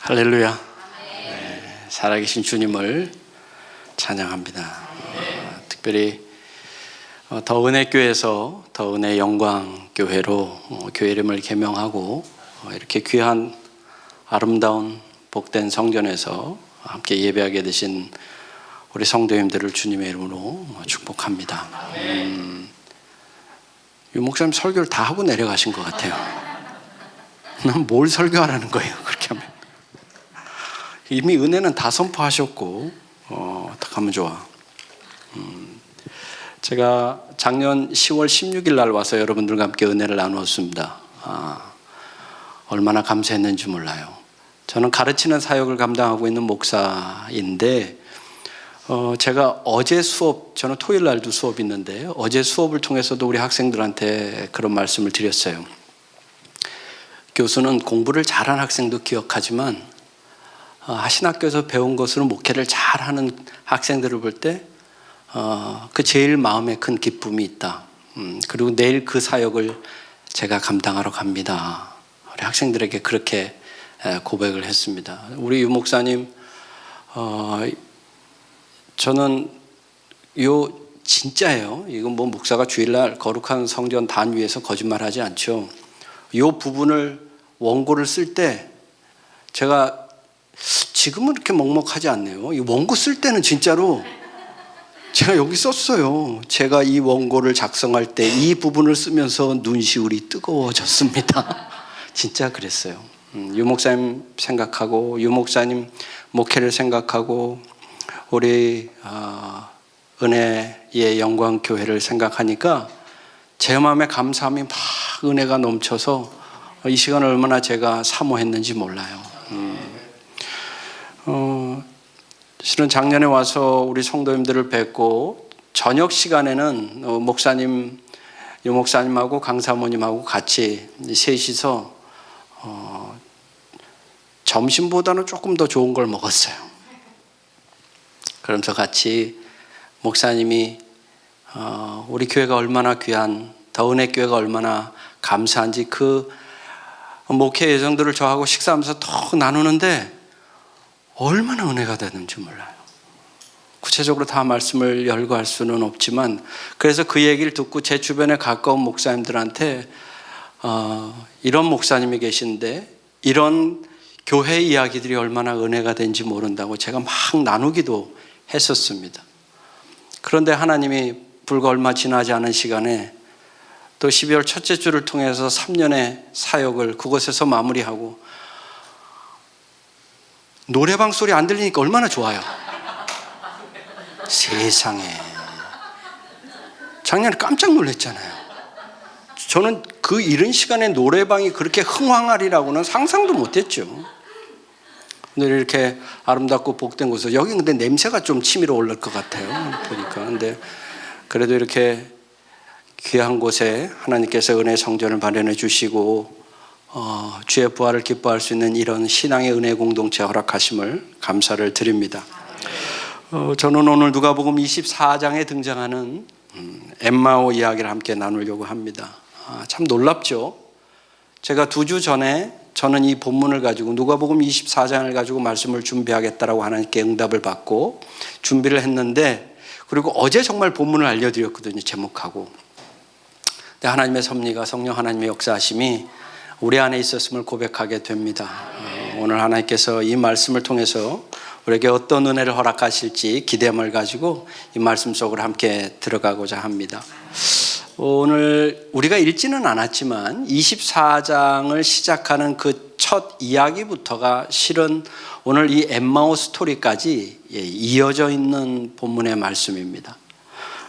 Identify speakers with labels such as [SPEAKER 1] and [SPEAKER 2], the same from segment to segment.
[SPEAKER 1] 할렐루야. 네, 살아계신 주님을 찬양합니다. 특별히 더 은혜교회에서 더 은혜 영광교회로 교회 이름을 개명하고 이렇게 귀한 아름다운 복된 성전에서 함께 예배하게 되신 우리 성도님들을 주님의 이름으로 축복합니다. 유 목사님 설교를 다 하고 내려가신 것 같아요. 난 뭘 설교하라는 거예요, 그렇게 하면. 이미 은혜는 다 선포하셨고 어떻게 하면 좋아. 제가 작년 10월 16일 날 와서 여러분들과 함께 은혜를 나누었습니다. 얼마나 감사했는지 몰라요. 저는 가르치는 사역을 감당하고 있는 목사인데 제가 어제 수업, 저는 토요일 날도 수업이 있는데 어제 수업을 통해서도 우리 학생들한테 그런 말씀을 드렸어요. 교수는 공부를 잘한 학생도 기억하지만 하신학교에서 배운 것으로 목회를 잘하는 학생들을 볼 때 그 제일 마음에 큰 기쁨이 있다. 그리고 내일 그 사역을 제가 감당하러 갑니다. 우리 학생들에게 그렇게 고백을 했습니다. 우리 유 목사님, 저는 진짜예요. 이건 뭐 목사가 주일날 거룩한 성전 단 위에서 거짓말하지 않죠. 이 부분을 원고를 쓸 때 제가 지금은 이렇게 먹먹하지 않네요. 이 원고 쓸 때는 진짜로 제가 여기 썼어요. 제가 이 원고를 작성할 때 이 부분을 쓰면서 눈시울이 뜨거워졌습니다. 진짜 그랬어요. 유 목사님 생각하고 유 목사님 목회를 생각하고 우리 은혜의 영광교회를 생각하니까 제 마음에 감사함이 막 은혜가 넘쳐서 이 시간을 얼마나 제가 사모했는지 몰라요. 실은 작년에 와서 우리 성도님들을 뵙고 저녁 시간에는 목사님, 유 목사님하고 강사모님하고 같이 셋이서 점심보다는 조금 더 좋은 걸 먹었어요. 그러면서 같이 목사님이 우리 교회가 얼마나 귀한, 더 은혜 교회가 얼마나 감사한지 그 목회 예정들을 저하고 식사하면서 더 나누는데 얼마나 은혜가 되는지 몰라요. 구체적으로 다 말씀을 열거할 수는 없지만 그래서 그 얘기를 듣고 제 주변에 가까운 목사님들한테 이런 목사님이 계신데 이런 교회 이야기들이 얼마나 은혜가 된지 모른다고 제가 막 나누기도 했었습니다. 그런데 하나님이 불과 얼마 지나지 않은 시간에 또 12월 첫째 주를 통해서 3년의 사역을 그곳에서 마무리하고 노래방 소리 안 들리니까 얼마나 좋아요. 세상에. 작년에 깜짝 놀랐잖아요. 저는 그 이른 시간에 노래방이 그렇게 흥황하리라고는 상상도 못했죠. 근데 이렇게 아름답고 복된 곳에서 여기 근데 냄새가 좀 치밀어 올릴 것 같아요. 보니까. 근데 그래도 이렇게 귀한 곳에 하나님께서 은혜 성전을 마련해 주시고 주의 부활을 기뻐할 수 있는 이런 신앙의 은혜 공동체 허락하심을 감사를 드립니다. 저는 오늘 누가복음 24장에 등장하는 엠마오 이야기를 함께 나누려고 합니다. 참 놀랍죠. 제가 2주 전에 저는 이 본문을 가지고 누가복음 24장을 가지고 말씀을 준비하겠다라고 하나님께 응답을 받고 준비를 했는데 그리고 어제 정말 본문을 알려드렸거든요. 제목하고. 근데 하나님의 섭리가 성령 하나님의 역사하심이 우리 안에 있었음을 고백하게 됩니다. 오늘 하나님께서 이 말씀을 통해서 우리에게 어떤 은혜를 허락하실지 기대함을 가지고 이 말씀 속으로 함께 들어가고자 합니다. 오늘 우리가 읽지는 않았지만 24장을 시작하는 그 첫 이야기부터가 실은 오늘 이 엠마오 스토리까지 이어져 있는 본문의 말씀입니다.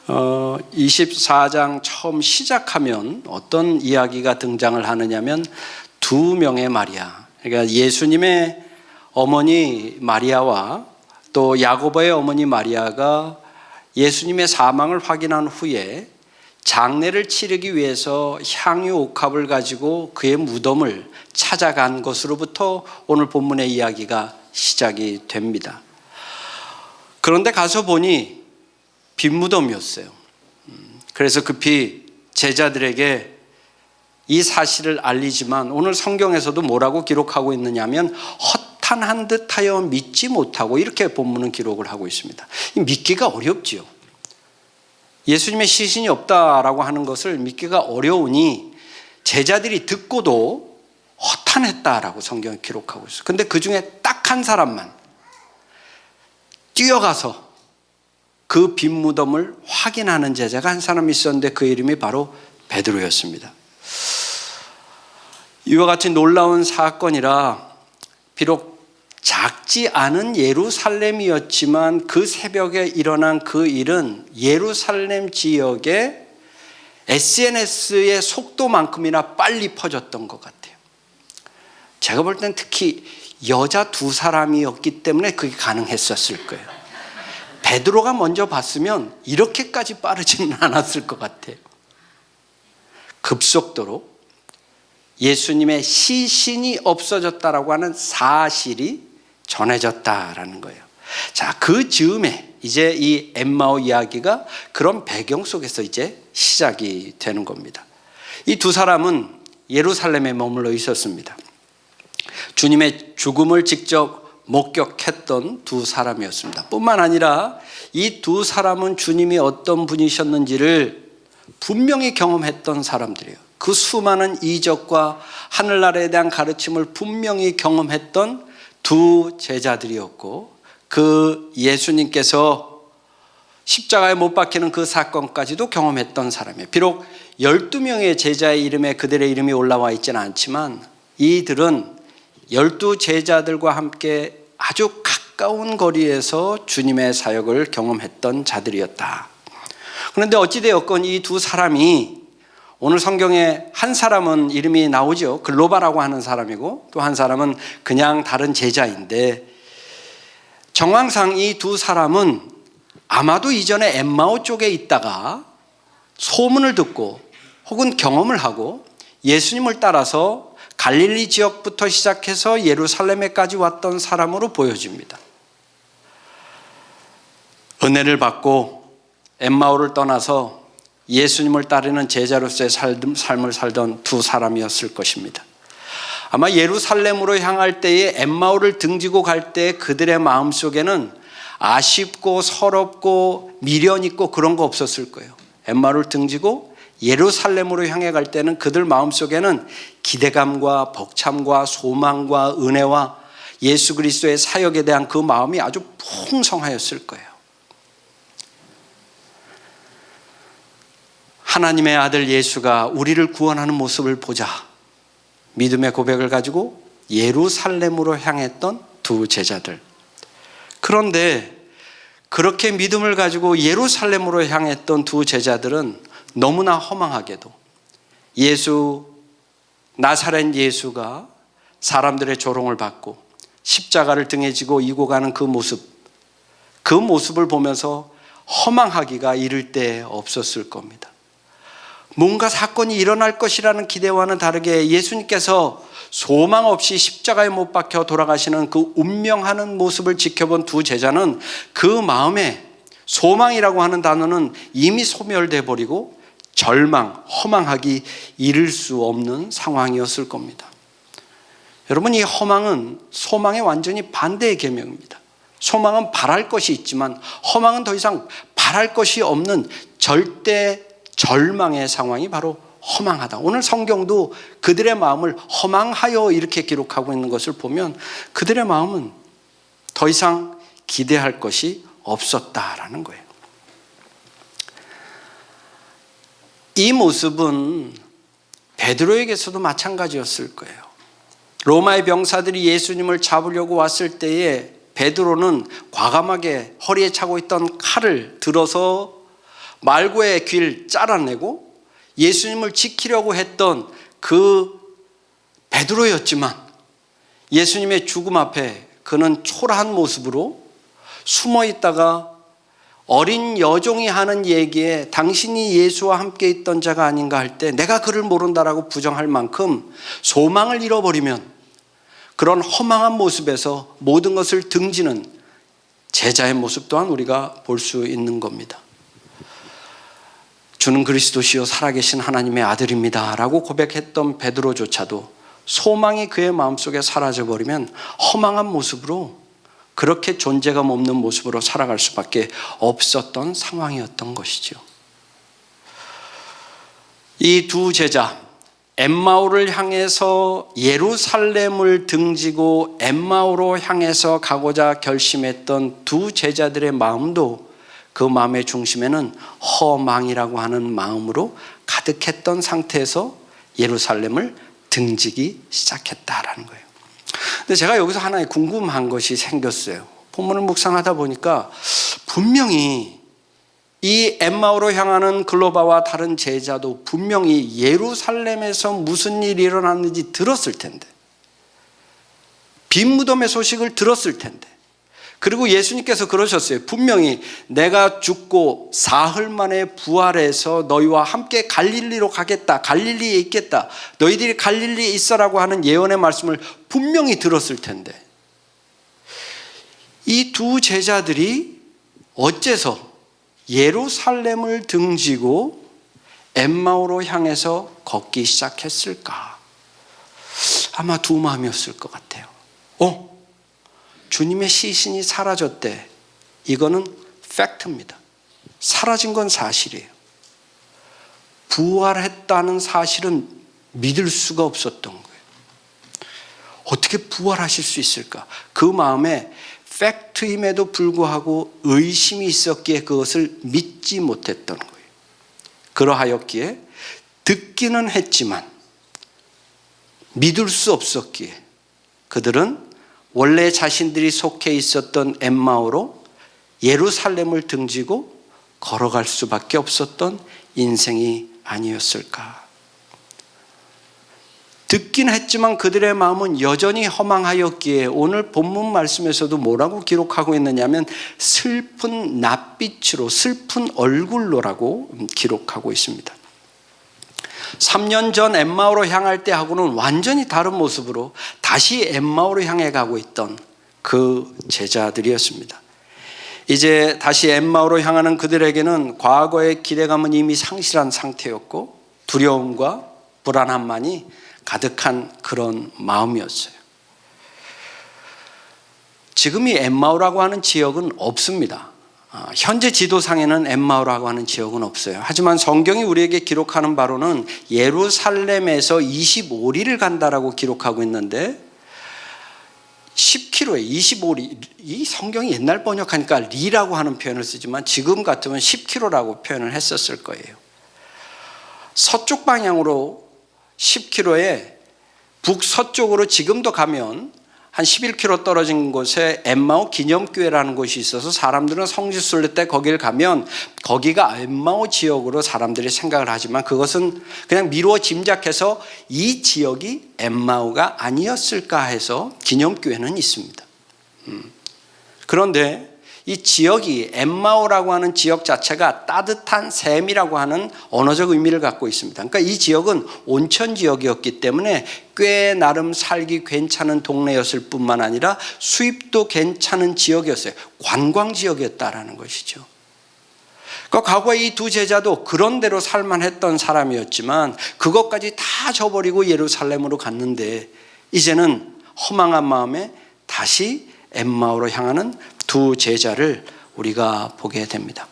[SPEAKER 1] 24장 처음 시작하면 어떤 이야기가 등장을 하느냐면 2명의 마리아, 그러니까 예수님의 어머니 마리아와 또 야고보의 어머니 마리아가 예수님의 사망을 확인한 후에 장례를 치르기 위해서 향유 옥합을 가지고 그의 무덤을 찾아간 것으로부터 오늘 본문의 이야기가 시작이 됩니다. 그런데 가서 보니 빈 무덤이었어요. 그래서 급히 제자들에게 이 사실을 알리지만 오늘 성경에서도 뭐라고 기록하고 있느냐면 허탄한 듯하여 믿지 못하고, 이렇게 본문은 기록을 하고 있습니다. 믿기가 어렵지요. 예수님의 시신이 없다라고 하는 것을 믿기가 어려우니 제자들이 듣고도 허탄했다라고 성경에 기록하고 있어요. 근데 그 중에 딱 한 사람만 뛰어가서 그 빈 무덤을 확인하는 제자가 한 사람 있었는데 그 이름이 바로 베드로였습니다. 이와 같이 놀라운 사건이라 비록 작지 않은 예루살렘이었지만 그 새벽에 일어난 그 일은 예루살렘 지역의 SNS의 속도만큼이나 빨리 퍼졌던 것 같아요. 제가 볼 땐 특히 여자 두 사람이었기 때문에 그게 가능했었을 거예요. 베드로가 먼저 봤으면 이렇게까지 빠르지는 않았을 것 같아요. 급속도로 예수님의 시신이 없어졌다라고 하는 사실이 전해졌다라는 거예요. 자, 그 즈음에 이제 이 엠마오 이야기가 그런 배경 속에서 이제 시작이 되는 겁니다. 이 두 사람은 예루살렘에 머물러 있었습니다. 주님의 죽음을 직접 목격했던 두 사람이었습니다. 뿐만 아니라 이 두 사람은 주님이 어떤 분이셨는지를 분명히 경험했던 사람들이에요. 그 수많은 이적과 하늘나라에 대한 가르침을 분명히 경험했던 두 제자들이었고, 그 예수님께서 십자가에 못 박히는 그 사건까지도 경험했던 사람이에요. 비록 12명의 제자의 이름에 그들의 이름이 올라와 있지는 않지만 이들은 12 제자들과 함께 아주 가까운 거리에서 주님의 사역을 경험했던 자들이었다. 그런데 어찌되었건 이 두 사람이, 오늘 성경에 한 사람은 이름이 나오죠. 글로바라고 하는 사람이고 또 한 사람은 그냥 다른 제자인데, 정황상 이 두 사람은 아마도 이전에 엠마오 쪽에 있다가 소문을 듣고 혹은 경험을 하고 예수님을 따라서 갈릴리 지역부터 시작해서 예루살렘에까지 왔던 사람으로 보여집니다. 은혜를 받고 엠마오를 떠나서 예수님을 따르는 제자로서의 삶을 살던 두 사람이었을 것입니다. 아마 예루살렘으로 향할 때에 엠마오를 등지고 갈 때 그들의 마음속에는 아쉽고 서럽고 미련 있고 그런 거 없었을 거예요. 엠마오를 등지고 예루살렘으로 향해 갈 때는 그들 마음속에는 기대감과 벅참과 소망과 은혜와 예수 그리스도의 사역에 대한 그 마음이 아주 풍성하였을 거예요. 하나님의 아들 예수가 우리를 구원하는 모습을 보자, 믿음의 고백을 가지고 예루살렘으로 향했던 두 제자들. 그런데 그렇게 믿음을 가지고 예루살렘으로 향했던 두 제자들은 너무나 허망하게도 나사렛 예수가 사람들의 조롱을 받고 십자가를 등에 지고 이고 가는 그 모습을 보면서 허망하기가 이를 데 없었을 겁니다. 뭔가 사건이 일어날 것이라는 기대와는 다르게 예수님께서 소망 없이 십자가에 못 박혀 돌아가시는 그 운명하는 모습을 지켜본 두 제자는 그 마음에 소망이라고 하는 단어는 이미 소멸돼 버리고 절망, 허망하기 이를 수 없는 상황이었을 겁니다. 여러분, 이 허망은 소망의 완전히 반대의 계명입니다. 소망은 바랄 것이 있지만 허망은 더 이상 바랄 것이 없는 절대 절망의 상황이 바로 허망하다. 오늘 성경도 그들의 마음을 허망하여 이렇게 기록하고 있는 것을 보면 그들의 마음은 더 이상 기대할 것이 없었다라는 거예요. 이 모습은 베드로에게서도 마찬가지였을 거예요. 로마의 병사들이 예수님을 잡으려고 왔을 때에 베드로는 과감하게 허리에 차고 있던 칼을 들어서 말고의 귀를 잘라내고 예수님을 지키려고 했던 그 베드로였지만 예수님의 죽음 앞에 그는 초라한 모습으로 숨어 있다가 어린 여종이 하는 얘기에 당신이 예수와 함께 있던 자가 아닌가 할 때 내가 그를 모른다라고 부정할 만큼 소망을 잃어버리면 그런 허망한 모습에서 모든 것을 등지는 제자의 모습 또한 우리가 볼 수 있는 겁니다. 주는 그리스도시요 살아계신 하나님의 아들입니다 라고 고백했던 베드로조차도 소망이 그의 마음속에 사라져버리면 허망한 모습으로, 그렇게 존재감 없는 모습으로 살아갈 수밖에 없었던 상황이었던 것이죠. 이 두 제자, 엠마오를 향해서 예루살렘을 등지고 엠마오로 향해서 가고자 결심했던 두 제자들의 마음도 그 마음의 중심에는 허망이라고 하는 마음으로 가득했던 상태에서 예루살렘을 등지기 시작했다라는 거예요. 근데 제가 여기서 하나의 궁금한 것이 생겼어요. 본문을 묵상하다 보니까 분명히 이 엠마오로 향하는 글로바와 다른 제자도 분명히 예루살렘에서 무슨 일이 일어났는지 들었을 텐데, 빈 무덤의 소식을 들었을 텐데, 그리고 예수님께서 그러셨어요. 분명히 내가 죽고 사흘 만에 부활해서 너희와 함께 갈릴리로 가겠다, 갈릴리에 있겠다, 너희들이 갈릴리에 있어라고 하는 예언의 말씀을 분명히 들었을 텐데, 이 두 제자들이 어째서 예루살렘을 등지고 엠마오로 향해서 걷기 시작했을까? 아마 두 마음이었을 것 같아요. 주님의 시신이 사라졌대. 이거는 팩트입니다. 사라진 건 사실이에요. 부활했다는 사실은 믿을 수가 없었던 거예요. 어떻게 부활하실 수 있을까? 그 마음에 팩트임에도 불구하고 의심이 있었기에 그것을 믿지 못했던 거예요. 그러하였기에 듣기는 했지만 믿을 수 없었기에 그들은 원래 자신들이 속해 있었던 엠마오로 예루살렘을 등지고 걸어갈 수밖에 없었던 인생이 아니었을까. 듣긴 했지만 그들의 마음은 여전히 허망하였기에 오늘 본문 말씀에서도 뭐라고 기록하고 있느냐면 슬픈 낯빛으로, 슬픈 얼굴로라고 기록하고 있습니다. 3년 전 엠마오로 향할 때하고는 완전히 다른 모습으로 다시 엠마오로 향해 가고 있던 그 제자들이었습니다. 이제 다시 엠마오로 향하는 그들에게는 과거의 기대감은 이미 상실한 상태였고 두려움과 불안함만이 가득한 그런 마음이었어요. 지금 이 엠마오라고 하는 지역은 없습니다. 현재 지도상에는 엠마오라고 하는 지역은 없어요. 하지만 성경이 우리에게 기록하는 바로는 예루살렘에서 25리를 간다라고 기록하고 있는데 10km에 25리, 이 성경이 옛날 번역하니까 리라고 하는 표현을 쓰지만 지금 같으면 10km라고 표현을 했었을 거예요. 서쪽 방향으로 10km에 북서쪽으로 지금도 가면 한 11km 떨어진 곳에 엠마오 기념교회라는 곳이 있어서 사람들은 성지순례 때 거기를 가면 거기가 엠마오 지역으로 사람들이 생각을 하지만 그것은 그냥 미루어 짐작해서 이 지역이 엠마오가 아니었을까 해서 기념교회는 있습니다. 그런데 이 지역이 엠마오라고 하는 지역 자체가 따뜻한 샘이라고 하는 언어적 의미를 갖고 있습니다. 그러니까 이 지역은 온천 지역이었기 때문에 꽤 나름 살기 괜찮은 동네였을 뿐만 아니라 수입도 괜찮은 지역이었어요. 관광 지역이었다라는 것이죠. 그러니까 과거에 이 두 제자도 그런 대로 살만했던 사람이었지만 그것까지 다 저버리고 예루살렘으로 갔는데 이제는 허망한 마음에 다시 엠마오로 향하는 두 제자를 우리가 보게 됩니다.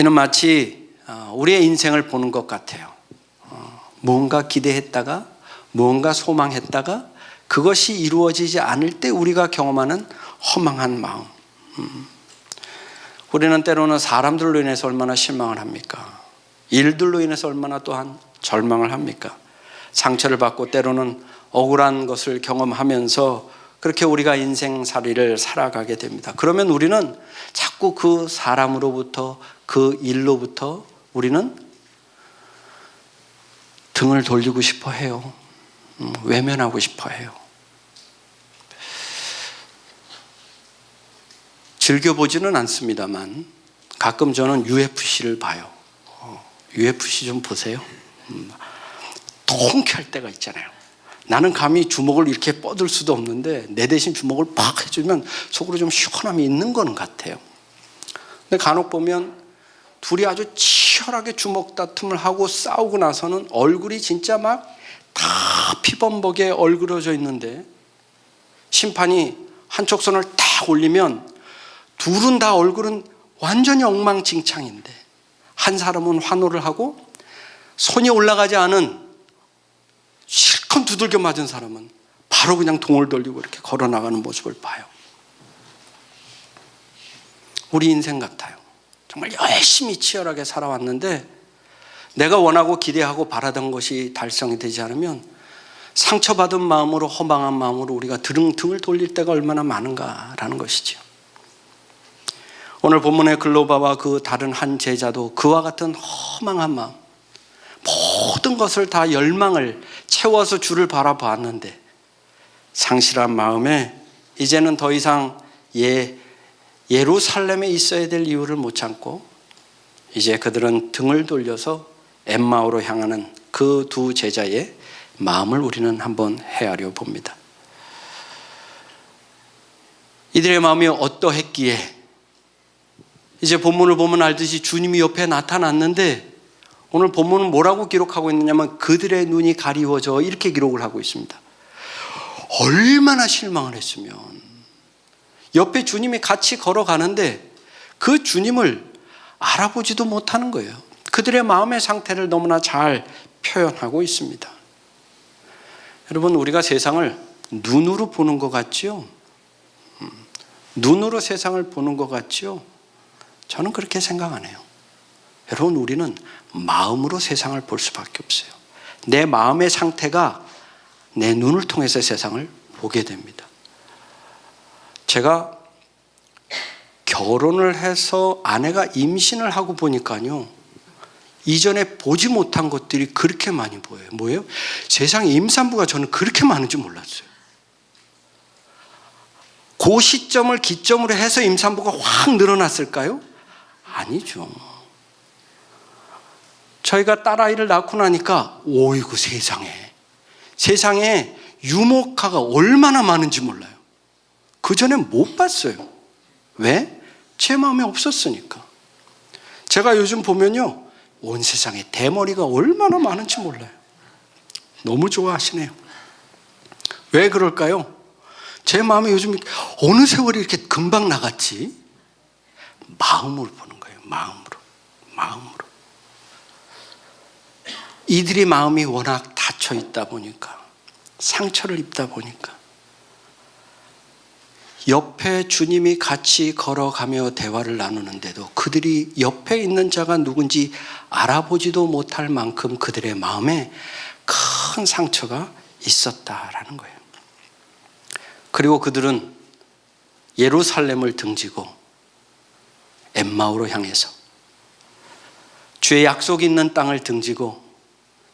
[SPEAKER 1] 이는 마치 우리의 인생을 보는 것 같아요. 무언가 기대했다가 무언가 소망했다가 그것이 이루어지지 않을 때 우리가 경험하는 허망한 마음. 우리는 때로는 사람들로 인해서 얼마나 실망을 합니까? 일들로 인해서 얼마나 또한 절망을 합니까? 상처를 받고 때로는 억울한 것을 경험하면서 그렇게 우리가 인생살이를 살아가게 됩니다. 그러면 우리는 자꾸 그 사람으로부터 그 일로부터 우리는 등을 돌리고 싶어 해요. 외면하고 싶어 해요. 즐겨보지는 않습니다만 가끔 저는 UFC를 봐요. UFC 좀 보세요. 통쾌할 때가 있잖아요. 나는 감히 주먹을 이렇게 뻗을 수도 없는데 내 대신 주먹을 팍 해주면 속으로 좀 시원함이 있는 거는 같아요. 근데 간혹 보면 둘이 아주 치열하게 주먹 다툼을 하고 싸우고 나서는 얼굴이 진짜 막 다 다 피범벅에 얼그러져 있는데 심판이 한쪽 손을 딱 올리면 둘은 다 얼굴은 완전히 엉망진창인데 한 사람은 환호를 하고 손이 올라가지 않은 실컷 두들겨 맞은 사람은 바로 그냥 동을 돌리고 이렇게 걸어나가는 모습을 봐요. 우리 인생 같아요. 정말 열심히 치열하게 살아왔는데 내가 원하고 기대하고 바라던 것이 달성이 되지 않으면 상처받은 마음으로 허망한 마음으로 우리가 등을 돌릴 때가 얼마나 많은가라는 것이죠. 오늘 본문의 글로바와 그 다른 한 제자도 그와 같은 허망한 마음, 모든 것을 다 열망을 채워서 주를 바라보았는데 상실한 마음에 이제는 더 이상 예루살렘에 있어야 될 이유를 못 참고 이제 그들은 등을 돌려서 엠마오로 향하는 그 두 제자의 마음을 우리는 한번 헤아려 봅니다. 이들의 마음이 어떠했기에 이제 본문을 보면 알듯이 주님이 옆에 나타났는데 오늘 본문은 뭐라고 기록하고 있느냐면 그들의 눈이 가리워져 이렇게 기록을 하고 있습니다. 얼마나 실망을 했으면 옆에 주님이 같이 걸어가는데 그 주님을 알아보지도 못하는 거예요. 그들의 마음의 상태를 너무나 잘 표현하고 있습니다. 여러분, 우리가 세상을 눈으로 보는 것 같지요? 눈으로 세상을 보는 것 같지요? 저는 그렇게 생각 안 해요. 여러분, 우리는 마음으로 세상을 볼 수밖에 없어요. 내 마음의 상태가 내 눈을 통해서 세상을 보게 됩니다. 제가 결혼을 해서 아내가 임신을 하고 보니까요, 이전에 보지 못한 것들이 그렇게 많이 보여요. 뭐예요? 세상에 임산부가 저는 그렇게 많은 줄 몰랐어요. 그 시점을 기점으로 해서 임산부가 확 늘어났을까요? 아니죠. 저희가 딸아이를 낳고 나니까 오이고 세상에 유목화가 얼마나 많은지 몰라요. 그전에 못 봤어요. 왜? 제 마음에 없었으니까. 제가 요즘 보면요, 온 세상에 대머리가 얼마나 많은지 몰라요. 너무 좋아하시네요. 왜 그럴까요? 제 마음에 요즘 어느 세월이 이렇게 금방 나갔지? 마음으로 보는 거예요. 마음으로. 이들이 마음이 워낙 닫혀 있다 보니까, 상처를 입다 보니까 옆에 주님이 같이 걸어가며 대화를 나누는데도 그들이 옆에 있는 자가 누군지 알아보지도 못할 만큼 그들의 마음에 큰 상처가 있었다라는 거예요. 그리고 그들은 예루살렘을 등지고 엠마오로 향해서 주의 약속이 있는 땅을 등지고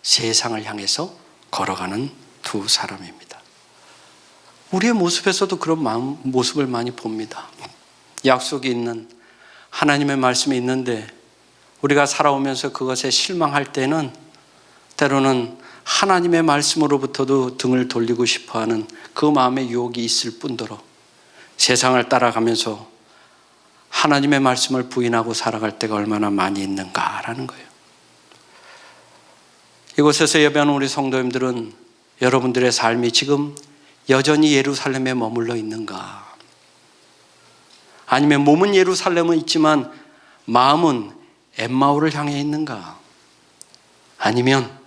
[SPEAKER 1] 세상을 향해서 걸어가는 두 사람입니다. 우리의 모습에서도 그런 모습을 많이 봅니다. 약속이 있는 하나님의 말씀이 있는데 우리가 살아오면서 그것에 실망할 때는 때로는 하나님의 말씀으로부터도 등을 돌리고 싶어하는 그 마음의 유혹이 있을 뿐더러 세상을 따라가면서 하나님의 말씀을 부인하고 살아갈 때가 얼마나 많이 있는가라는 거예요. 이곳에서 예배하는 우리 성도님들은 여러분들의 삶이 지금 여전히 예루살렘에 머물러 있는가? 아니면 몸은 예루살렘은 있지만 마음은 엠마오를 향해 있는가? 아니면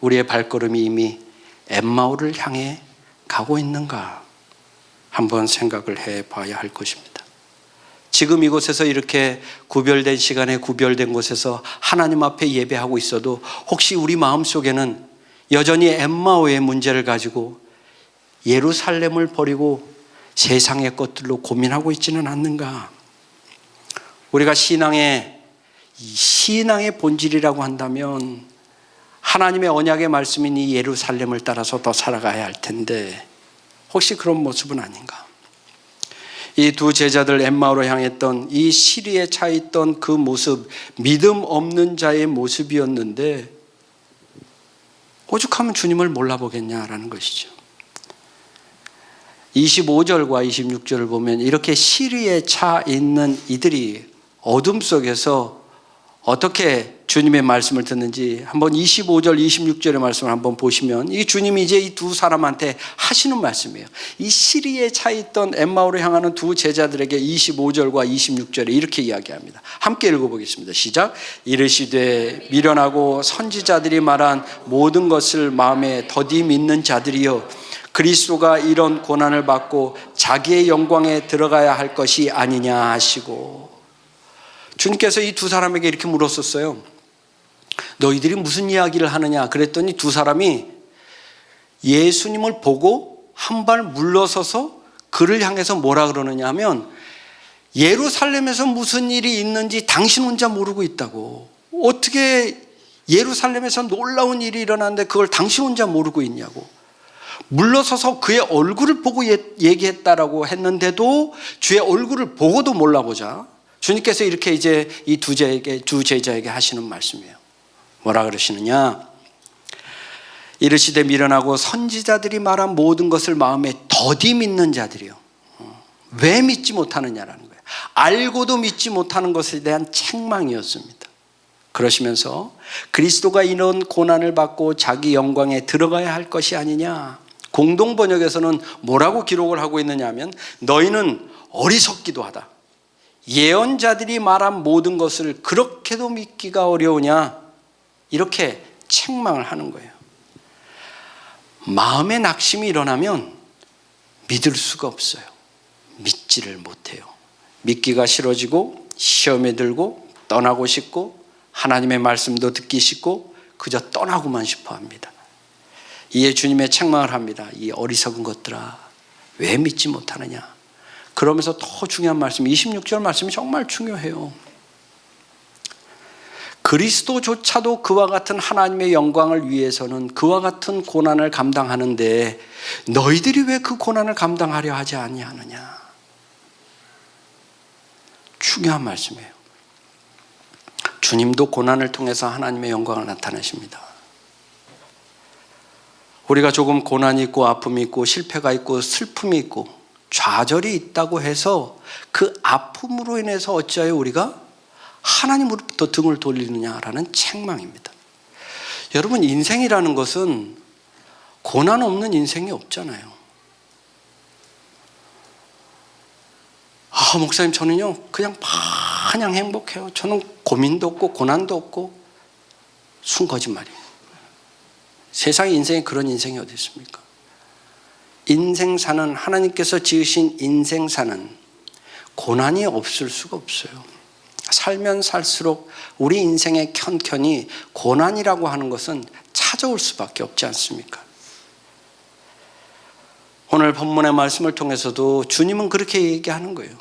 [SPEAKER 1] 우리의 발걸음이 이미 엠마오를 향해 가고 있는가? 한번 생각을 해봐야 할 것입니다. 지금 이곳에서 이렇게 구별된 시간에 구별된 곳에서 하나님 앞에 예배하고 있어도 혹시 우리 마음속에는 여전히 엠마오의 문제를 가지고 예루살렘을 버리고 세상의 것들로 고민하고 있지는 않는가? 우리가 신앙의 본질이라고 한다면 하나님의 언약의 말씀인 이 예루살렘을 따라서 더 살아가야 할 텐데 혹시 그런 모습은 아닌가? 이 두 제자들 엠마오로 향했던 이 시리에 차 있던 그 모습, 믿음 없는 자의 모습이었는데 오죽하면 주님을 몰라보겠냐라는 것이죠. 25절과 26절을 보면 이렇게 시리에 차 있는 이들이 어둠 속에서 어떻게 주님의 말씀을 듣는지 한번 25절, 26절의 말씀을 한번 보시면 이 주님이 이제 이 두 사람한테 하시는 말씀이에요. 이 시리에 차 있던 엠마오로 향하는 두 제자들에게 25절과 26절에 이렇게 이야기합니다. 함께 읽어보겠습니다. 시작. 이르시되 미련하고 선지자들이 말한 모든 것을 마음에 더디 믿는 자들이여, 그리스도가 이런 고난을 받고 자기의 영광에 들어가야 할 것이 아니냐 하시고, 주님께서 이 두 사람에게 이렇게 물었었어요. 너희들이 무슨 이야기를 하느냐 그랬더니 두 사람이 예수님을 보고 한 발 물러서서 그를 향해서 뭐라 그러느냐 하면, 예루살렘에서 무슨 일이 있는지 당신 혼자 모르고 있다고. 어떻게 예루살렘에서 놀라운 일이 일어났는데 그걸 당신 혼자 모르고 있냐고. 물러서서 그의 얼굴을 보고 얘기했다라고 했는데도 주의 얼굴을 보고도 몰라보자. 주님께서 이렇게 이제 이 두 제자에게 하시는 말씀이에요. 뭐라 그러시느냐? 이르시되 미련하고 선지자들이 말한 모든 것을 마음에 더디 믿는 자들이요. 왜 믿지 못하느냐라는 거예요. 알고도 믿지 못하는 것에 대한 책망이었습니다. 그러시면서 그리스도가 이런 고난을 받고 자기 영광에 들어가야 할 것이 아니냐. 공동 번역에서는 뭐라고 기록을 하고 있느냐 하면, 너희는 어리석기도 하다. 예언자들이 말한 모든 것을 그렇게도 믿기가 어려우냐, 이렇게 책망을 하는 거예요. 마음의 낙심이 일어나면 믿을 수가 없어요. 믿지를 못해요. 믿기가 싫어지고 시험에 들고 떠나고 싶고 하나님의 말씀도 듣기 싫고 그저 떠나고만 싶어 합니다. 이에 주님의 책망을 합니다. 이 어리석은 것들아, 왜 믿지 못하느냐. 그러면서 더 중요한 말씀, 26절 말씀이 정말 중요해요. 그리스도조차도 그와 같은 하나님의 영광을 위해서는 그와 같은 고난을 감당하는데 너희들이 왜 그 고난을 감당하려 하지 아니하느냐. 중요한 말씀이에요. 주님도 고난을 통해서 하나님의 영광을 나타내십니다. 우리가 조금 고난이 있고 아픔이 있고 실패가 있고 슬픔이 있고 좌절이 있다고 해서 그 아픔으로 인해서 어찌하여 우리가 하나님으로부터 등을 돌리느냐라는 책망입니다. 여러분, 인생이라는 것은 고난 없는 인생이 없잖아요. 목사님, 저는요 그냥 마냥 행복해요. 저는 고민도 없고 고난도 없고. 순거짓말이에요. 세상에 인생에 그런 인생이 어디 있습니까? 인생사는, 하나님께서 지으신 인생사는 고난이 없을 수가 없어요. 살면 살수록 우리 인생의 켠켠이 고난이라고 하는 것은 찾아올 수밖에 없지 않습니까? 오늘 본문의 말씀을 통해서도 주님은 그렇게 얘기하는 거예요.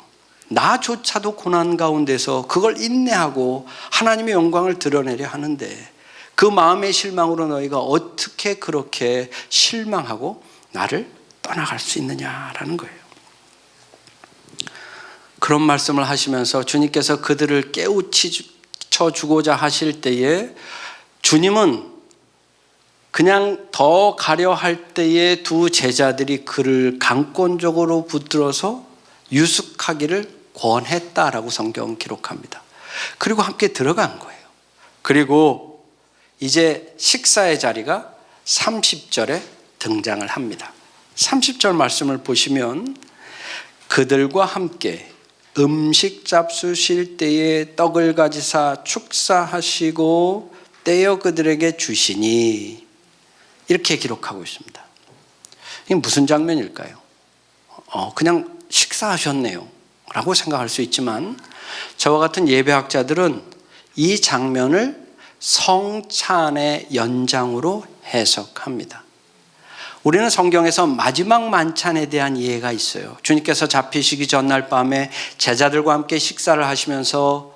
[SPEAKER 1] 나조차도 고난 가운데서 그걸 인내하고 하나님의 영광을 드러내려 하는데 그 마음의 실망으로 너희가 어떻게 그렇게 실망하고 나를 떠나갈 수 있느냐라는 거예요. 그런 말씀을 하시면서 주님께서 그들을 깨우쳐 주고자 하실 때에 주님은 그냥 더 가려 할 때에 두 제자들이 그를 강권적으로 붙들어서 유숙하기를 권했다라고 성경은 기록합니다. 그리고 함께 들어간 거예요. 그리고 이제 식사의 자리가 30절에 등장을 합니다. 30절 말씀을 보시면 그들과 함께 음식 잡수실 때에 떡을 가지사 축사하시고 떼어 그들에게 주시니, 이렇게 기록하고 있습니다. 이게 무슨 장면일까요? 그냥 식사하셨네요 라고 생각할 수 있지만 저와 같은 예배학자들은 이 장면을 성찬의 연장으로 해석합니다. 우리는 성경에서 마지막 만찬에 대한 이해가 있어요. 주님께서 잡히시기 전날 밤에 제자들과 함께 식사를 하시면서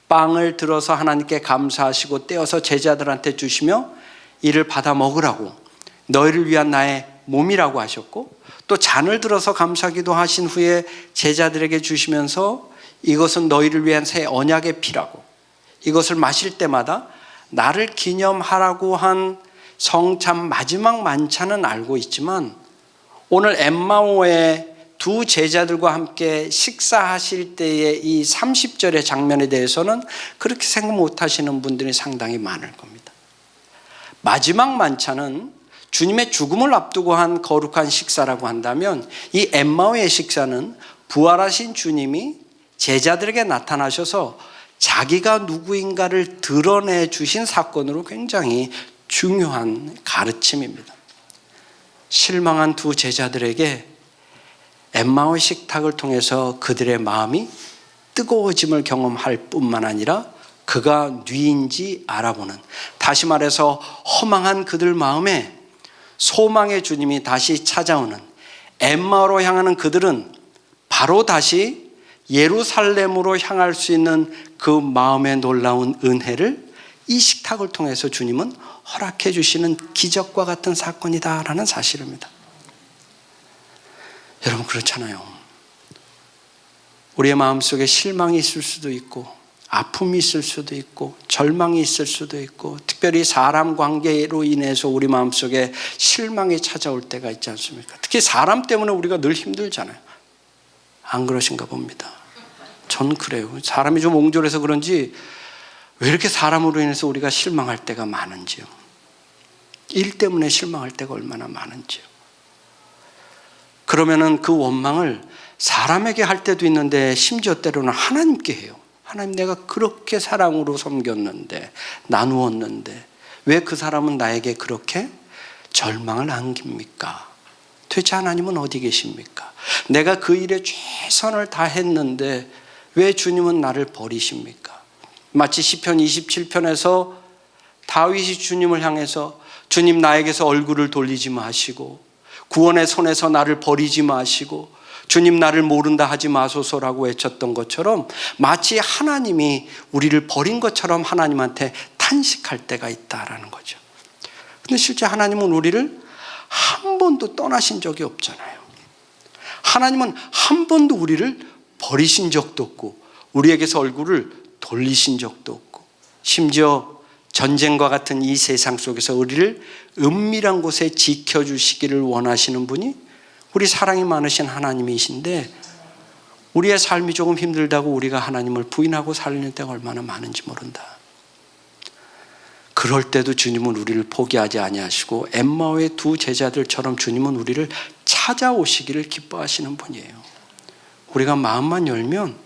[SPEAKER 1] 빵을 들어서 하나님께 감사하시고 떼어서 제자들한테 주시며 이를 받아 먹으라고, 너희를 위한 나의 몸이라고 하셨고, 또 잔을 들어서 감사기도 하신 후에 제자들에게 주시면서 이것은 너희를 위한 새 언약의 피라고, 이것을 마실 때마다 나를 기념하라고 한 성찬 마지막 만찬은 알고 있지만 오늘 엠마오의 두 제자들과 함께 식사하실 때의 이 30절의 장면에 대해서는 그렇게 생각 못 하시는 분들이 상당히 많을 겁니다. 마지막 만찬은 주님의 죽음을 앞두고 한 거룩한 식사라고 한다면, 이 엠마오의 식사는 부활하신 주님이 제자들에게 나타나셔서 자기가 누구인가를 드러내 주신 사건으로 굉장히 중요한 가르침입니다. 실망한 두 제자들에게 엠마오의 식탁을 통해서 그들의 마음이 뜨거워짐을 경험할 뿐만 아니라 그가 누구인지 알아보는, 다시 말해서 허망한 그들 마음에 소망의 주님이 다시 찾아오는, 엠마오로 향하는 그들은 바로 다시 예루살렘으로 향할 수 있는 그 마음의 놀라운 은혜를 이 식탁을 통해서 주님은 허락해 주시는 기적과 같은 사건이다라는 사실입니다. 여러분, 그렇잖아요. 우리의 마음속에 실망이 있을 수도 있고, 아픔이 있을 수도 있고, 절망이 있을 수도 있고, 특별히 사람 관계로 인해서 우리 마음속에 실망이 찾아올 때가 있지 않습니까? 특히 사람 때문에 우리가 늘 힘들잖아요. 안 그러신가 봅니다. 전 그래요. 사람이 좀 옹졸해서 그런지 왜 이렇게 사람으로 인해서 우리가 실망할 때가 많은지요. 일 때문에 실망할 때가 얼마나 많은지요. 그러면은 그 원망을 사람에게 할 때도 있는데 심지어 때로는 하나님께 해요. 하나님, 내가 그렇게 사랑으로 섬겼는데, 나누었는데 왜 그 사람은 나에게 그렇게 절망을 안깁니까? 도대체 하나님은 어디 계십니까? 내가 그 일에 최선을 다했는데 왜 주님은 나를 버리십니까? 마치 시편 27편에서 다윗이 주님을 향해서 주님, 나에게서 얼굴을 돌리지 마시고 구원의 손에서 나를 버리지 마시고 주님, 나를 모른다 하지 마소서라고 외쳤던 것처럼, 마치 하나님이 우리를 버린 것처럼 하나님한테 탄식할 때가 있다라는 거죠. 근데 실제 하나님은 우리를 한 번도 떠나신 적이 없잖아요. 하나님은 한 번도 우리를 버리신 적도 없고 우리에게서 얼굴을 돌리신 적도 없고, 심지어 전쟁과 같은 이 세상 속에서 우리를 은밀한 곳에 지켜주시기를 원하시는 분이 우리 사랑이 많으신 하나님이신데, 우리의 삶이 조금 힘들다고 우리가 하나님을 부인하고 살리는 때가 얼마나 많은지 모른다. 그럴 때도 주님은 우리를 포기하지 아니하시고 엠마오의 두 제자들처럼 주님은 우리를 찾아오시기를 기뻐하시는 분이에요. 우리가 마음만 열면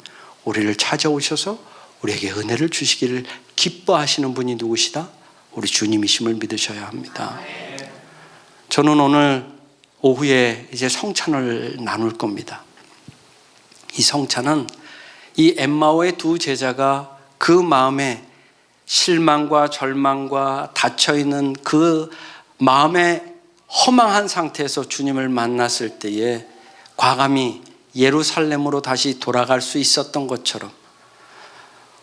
[SPEAKER 1] 우리를 찾아오셔서 우리에게 은혜를 주시기를 기뻐하시는 분이 누구시다? 우리 주님이심을 믿으셔야 합니다. 저는 오늘 오후에 이제 성찬을 나눌 겁니다. 이 성찬은 이 엠마오의 두 제자가 그 마음에 실망과 절망과 닫혀있는 그 마음의 허망한 상태에서 주님을 만났을 때에 과감히 예루살렘으로 다시 돌아갈 수 있었던 것처럼,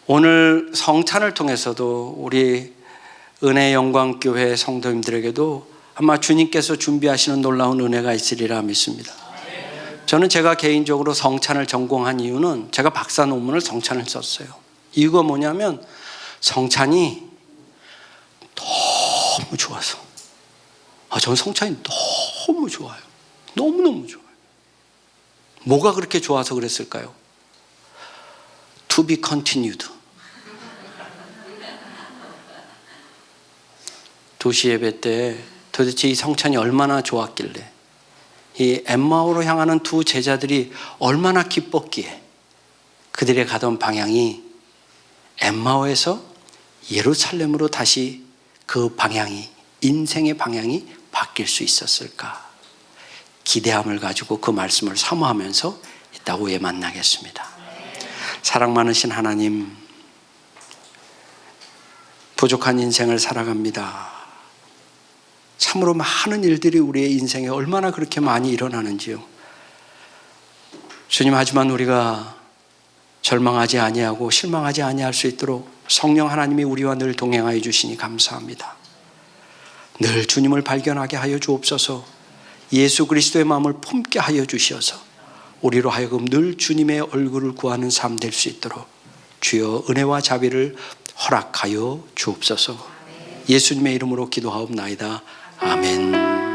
[SPEAKER 1] 오늘 성찬을 통해서도 우리 은혜영광교회 성도님들에게도 아마 주님께서 준비하시는 놀라운 은혜가 있으리라 믿습니다. 저는 제가 개인적으로 성찬을 전공한 이유는, 제가 박사 논문을 성찬을 썼어요. 이유가 뭐냐면 성찬이 너무 좋아서. 저는 성찬이 너무 좋아요. 너무너무 좋아요. 뭐가 그렇게 좋아서 그랬을까요? To be continued. 도시 예배 때 도대체 이 성찬이 얼마나 좋았길래, 이 엠마오로 향하는 두 제자들이 얼마나 기뻤기에 그들의 가던 방향이 엠마오에서 예루살렘으로 다시 그 방향이, 인생의 방향이 바뀔 수 있었을까? 기대함을 가지고 그 말씀을 사모하면서 이따 오후에 만나겠습니다. 사랑 많으신 하나님, 부족한 인생을 살아갑니다. 참으로 많은 일들이 우리의 인생에 얼마나 그렇게 많이 일어나는지요. 주님, 하지만 우리가 절망하지 아니하고 실망하지 아니할 수 있도록 성령 하나님이 우리와 늘 동행하여 주시니 감사합니다. 늘 주님을 발견하게 하여 주옵소서. 예수 그리스도의 마음을 품게 하여 주시어서 우리로 하여금 늘 주님의 얼굴을 구하는 삶 될 수 있도록 주여 은혜와 자비를 허락하여 주옵소서. 예수님의 이름으로 기도하옵나이다. 아멘.